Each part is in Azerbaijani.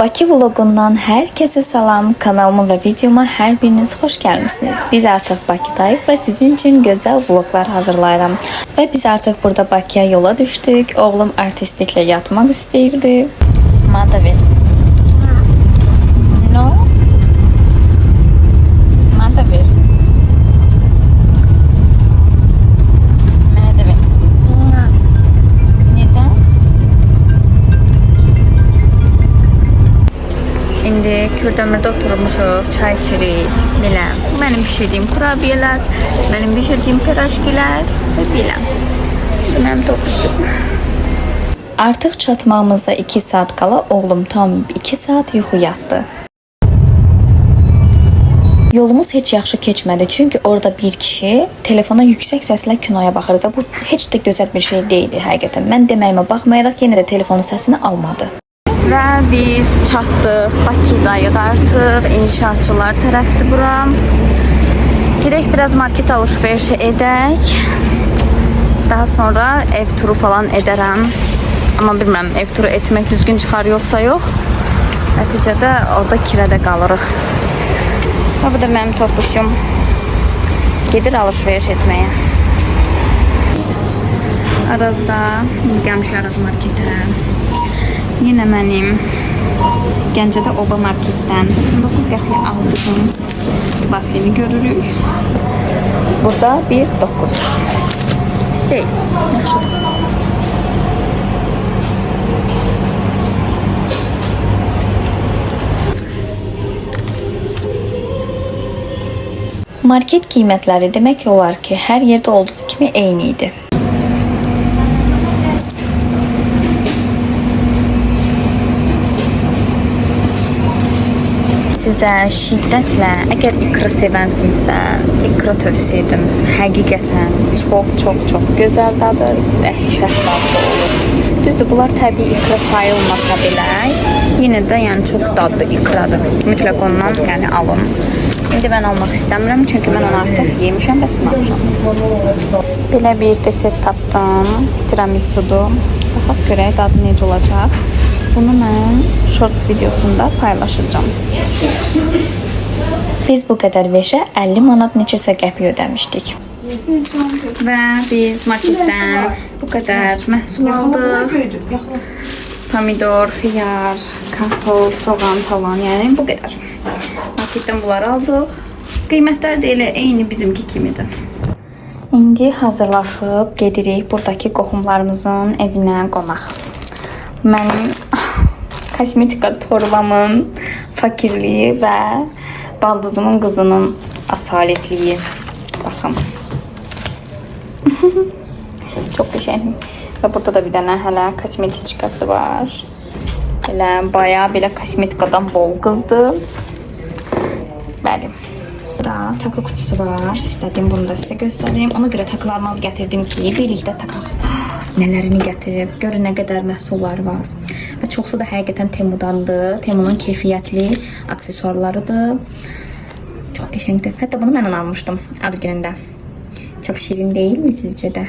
Bakı vlogundan herkese salam. Kanalıma ve videoma her biriniz hoş gelmişsiniz. Biz artık Bakıdayıq ve sizin için güzel vloglar hazırlayıram. Ve biz artık burada Bakıya yola düştük. Oğlum artistlikle yatmak istəyirdi. Mada ver. No. Mada ver. Mada ver. Neden? İndi Kürdəmirdə oturmuşuq, çay içirik. Biləm. Mənim pişirdiyim kurabiyeler, mənim pişirdiyim pirajkiler ve biləm. Mənim topuşum. Artıq çatmağımıza 2 saat kala oğlum tam 2 saat yuxu yatdı. Yolumuz heç yaxşı keçmədi çünki orada bir kişi telefona yüksək səslə kinoya baxırdı və bu heç də gözəl bir şey deyildi həqiqətən. Mən deməyimə baxmayaraq yenə də telefonun səsini almadı. Və biz çatdıq, Bakıdayıq artıq, inşaatçılar tərəfdir bura. Gedək biraz market alış-veriş edək. Daha sonra ev turu falan edərəm. Amma bilmirəm, ev turu etmək düzgün çıxar yoxsa yox. Nəticədə orada kirədə qalırıq. Və bu da mənim topuşum. Gedir alış-veriş etməyə. Arazda, gəlmiş Araz marketə. Yine mənim Gəncədə Oba marketdən 99 qəpiyə aldığım vaflini görürük. Burada 1.9. İstəyil. Yaxşıdır. Market qiymətləri demək olar ki, hər yerdə olduğu kimi eyni idi. Sizə şiddətlə, əgər ikra sevənsinizsə, ikra tövsiyə edim. Həqiqətən çox gözəl dadır, dəhşət dadlı olur. Düzdür, bunlar təbii ikra sayılmasa belə, yenə də yəni çox dadlı ikradır. Mütləq ondan yəni alın. İndi mən almaq istəmirəm, çünki mən onu artıq yemişəm və sınamışam. Belə bir desert tapdım, tiramisudur. Baxaq görək dadı necə olacaq. Bunu mən shorts videosunda paylaşacağım. Biz bu qədər veşə 50 manat neçəsə qəpiy ödəmişdik. Və biz marketdən bu qədər məhsul aldıq. Pomidor, xiyar, kartol, soğan falan, yəni bu qədər. Marketdən bunları aldıq. Qiymətlər də elə eyni bizimki kimidir. İndi hazırlaşıb gedirik buradakı qohumlarımızın evinə qonaq. Mənim kosmetika torbamın fakirliyi və baldızımın qızının asaletliyi. Baxın. Çox qəşəng. Və burada da bir dənə hələ kosmetikası var. Elə bayağı belə kosmetikadan bol qızdır. Bəli. Burada takı kutusu var. İstədim bunu da sizə göstəreyim. Ona görə takılarımı gətirdim ki, birlikdə takaq. Nələrini gətirib, görün nə qədər məhsullar var. Və çoxsu da həqiqətən Temudandır. Temunun keyfiyyətli aksesuarlarıdır. Çox qəşəngdir. Hətta bunu mən almışdım ad günündə. Çox şirin deyilmi sizcə də?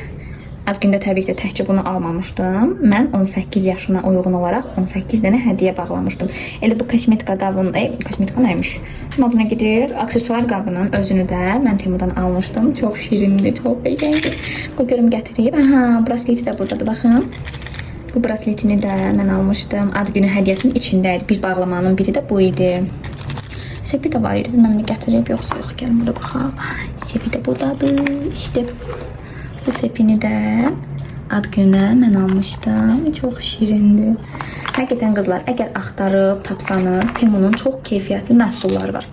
Ad gündə təbii ki, təkcə bunu almamışdım. Mən 18 yaşına uyğun olaraq 18 dənə hədiyyə bağlamışdım. Elə bu kosmetika qabının, kosmetika nəymiş? Moduna gedir. Aksesuar qabının özünü də mən Temudan almışdım. Çox şirindir, çox qəşəngdir. Qoy görüm gətirib. Aha, brasleti də buradadır, baxın. Bu brasletini də mən almışdım. Ad günü hədiyyəsinin içindəydi. Bir bağlamanın biri də bu idi. Sepi də var idi. Bilməm nə gətirib, yoxsa yox. Gəlin burada baxaq. Sepi də buradadır. İşte bu sepini də ad gününə mən almışdım. Çox şirindir. Həqiqətən qızlar, əgər axtarıb tapsanız, Temunun çox keyfiyyətli məhsulları var.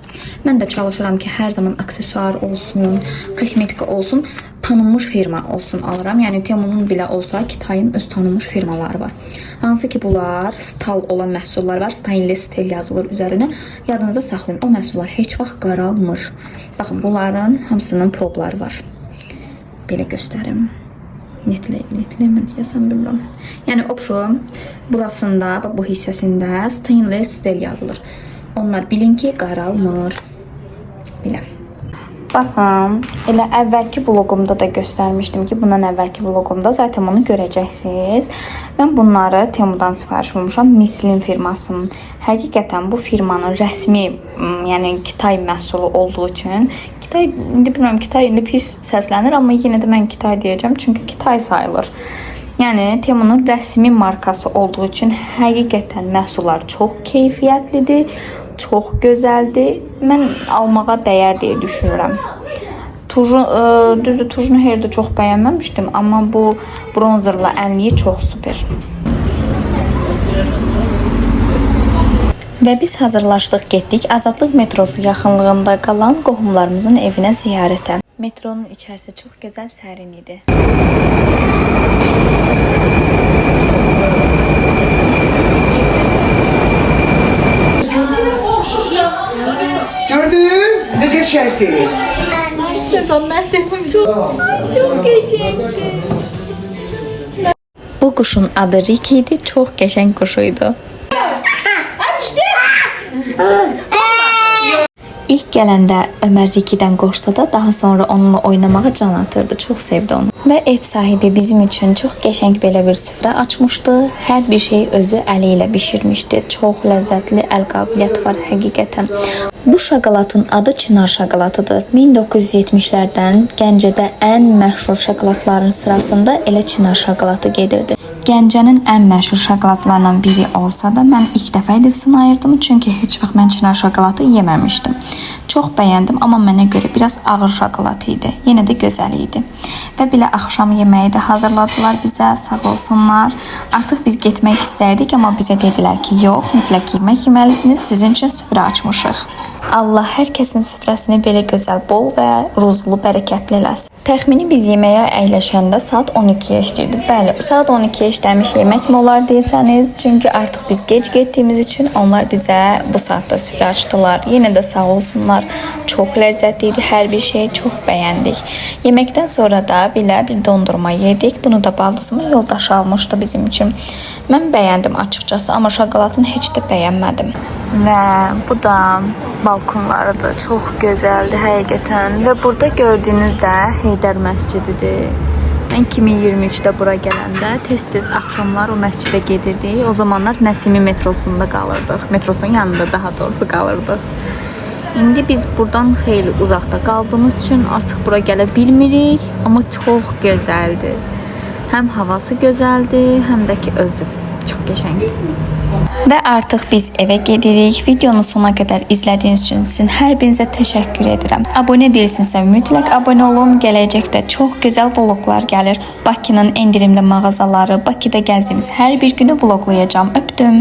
Mən də çalışıram ki, hər zaman aksesuar olsun, kosmetika olsun, tanınmış firma olsun alıram. Yəni Temunun belə olsa, Kitayın öz tanınmış firmaları var. Hansı ki bunlar stal olan məhsullar var. Stainless stel yazılır üzərinə. Yadınızda saxlayın. O məhsullar heç vaxt qaralmır. Baxın, bunların hamısının probları var. Belə göstərim. Netləmir desəm bilmirəm. Yəni opşun burasında, bu hissəsində stainless stel yazılır. Onlar bilin ki, qaralmır. Biləm. Baxın, elə əvvəlki vloqumda da göstərmişdim ki, bundan əvvəlki vloqumda zaten onu görəcəksiniz. Mən bunları Temudan sifariş vermişəm, Michelin firmasının. Həqiqətən bu firmanın rəsmi, yəni Kitay məhsulu olduğu üçün, Kitay, indi bilmirəm, Kitay indi pis səslənir, amma yenə də mən Kitay deyəcəm, çünki Kitay sayılır. Yəni Temunun rəsmi markası olduğu üçün həqiqətən məhsullar çox keyfiyyətlidir, çox gözəldir. Mən almağa dəyər deyə düşünürəm. Düzdür, turjunu herdə çox bəyənməmişdim, amma bu bronzerla ənliyi çox super. Və biz hazırlaşdıq, getdik Azadlıq metrosu yaxınlığında qalan qohumlarımızın evinə ziyarətə. Metronun içərisi çox gözəl, sərin idi. Gördün? Ne geçerdi? Sezon, ben sevdim. Çok geçerdi. Bu quşun adı Ricky idi. Çox qəşəng quşuydu. İlk gələndə Ömər Ricky'dən qorxsa da daha sonra onunla oynamağa can atırdı. Çox sevdi onu. Və ev sahibi bizim üçün çox qəşəng belə bir süfrə açmışdı. Hər bir şey özü əli ilə bişirmişdi. Çox ləzzətli əl qabiliyyəti var həqiqətən. Bu şokoladın adı Çınar şokoladıdır. 1970'lərdən Gəncədə ən məşhur şokoladların sırasında elə Çınar şokoladı gedirdi. Gəncənin ən məşhur şokoladlarından biri olsa da mən ilk dəfə idi sınayırdım, çünki heç vaxt mən Çınar şokoladı yeməmişdim. Çox bəyəndim, amma mənə görə biraz ağır şokolad idi. Yenə də gözəl idi. Və belə axşam yeməyi də hazırladılar bizə, sağ olsunlar. Artıq biz getmək istərdik, amma bizə dedilər ki, yox, mütləq yemək yeməlisiniz, sizin üçün süfrə açmışıq. Allah hər kəsin süfrəsini belə gözəl, bol və ruzlu, bərəkətli eləsin. Təxmini biz yeməyə əyləşəndə saat 12-yə işləyirdi. Bəli, saat 12-yə işləmiş yemək mi olar deyirsəniz, çünki artıq biz gec getdiyimiz üçün onlar bizə bu saatda süfrə açdılar. Yenə də sağ olsunlar. Çox ləzzətli idi, hər bir şeyi çox bəyəndik. Yeməkdən sonra da belə bir dondurma yedik. Bunu da baldızımın yoldaşı almışdı bizim üçün. Mən bəyəndim açıqcası, amma şokoladını heç də bəyənmədim. Və bu da balkonlarıdır. Çox gözəldir həqiqətən. Və burada gördüyünüz də Heydər məscididir. Mən 2023-də bura gələndə tez-tez axşamlar o məscidə gedirdik. O zamanlar Nəsimi metrosunda qalırdıq. Metrosun yanında daha doğrusu qalırdıq. İndi biz buradan xeyli uzaqda qaldığımız üçün artıq bura gələ bilmirik. Amma çox gözəldir. Həm havası gözəldir, həm də ki özü çox qəşəngdir. Və artıq biz evə gedirik. Videonu sona qədər izlədiyiniz üçün sizin hər birinizə təşəkkür edirəm. Abunə deyilsinizsə mütləq abunə olun. Gələcəkdə çox gözəl vloqlar gəlir. Bakının endirimli mağazaları, Bakıda gəzdiyimiz hər bir günü vloqlayacağam. Öpdüm.